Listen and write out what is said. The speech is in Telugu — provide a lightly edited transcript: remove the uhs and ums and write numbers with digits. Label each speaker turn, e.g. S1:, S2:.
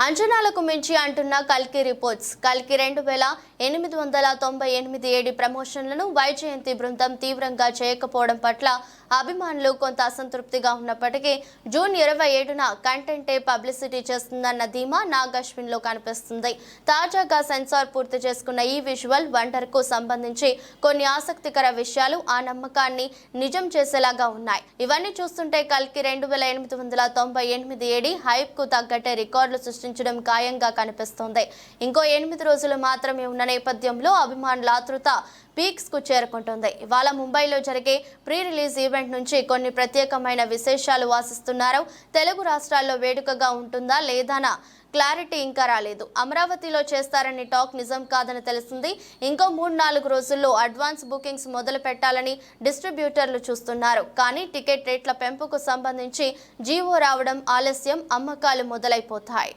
S1: అంచనాలకు మించి అంటున్న కల్కి రిపోర్ట్స్. కల్కి 2898 ఏడి ప్రమోషన్లను వైజయంతి బృందం తీవ్రంగా చేయకపోవడం పట్ల అభిమానులు కొంత అసంతృప్తిగా ఉన్నప్పటికీ జూన్ 27న కంటెంటే పబ్లిసిటీ చేస్తుందన్న ధీమా నాగ్ అశ్విన్లో కనిపిస్తుంది. తాజాగా సెన్సార్ పూర్తి చేసుకున్న ఈ విజువల్ వండర్ కు సంబంధించి కొన్ని ఆసక్తికర విషయాలు ఆ నమ్మకాన్ని నిజం చేసేలాగా ఉన్నాయి. ఇవన్నీ చూస్తుంటే కల్కి 2898 ఏడి హైప్ కు తగ్గట్టే రికార్డులు సృష్టించడం ఖాయంగా కనిపిస్తోంది. ఇంకో 8 రోజులు మాత్రమే ఉన్న నేపథ్యంలో అభిమానుల ఆతృత పీక్స్ కు చేరుకుంటుంది. ఇవాళ ముంబైలో జరిగే ప్రీ రిలీజ్ ఈవెంట్ నుంచి కొన్ని ప్రత్యేకమైన విశేషాలు ఆశిస్తున్నారు. తెలుగు రాష్ట్రాల్లో వేడుకగా ఉంటుందా లేదానా క్లారిటీ ఇంకా రాలేదు. అమరావతిలో చేస్తారని టాక్ నిజం కాదని తెలిసింది. ఇంకో 3-4 రోజుల్లో అడ్వాన్స్ బుకింగ్స్ మొదలు పెట్టాలని డిస్ట్రిబ్యూటర్లు చూస్తున్నారు. కానీ టికెట్ రేట్ల పెంపుకు సంబంధించి జీవో రావడం ఆలస్యం, అమ్మకాలు మొదలైపోతాయి.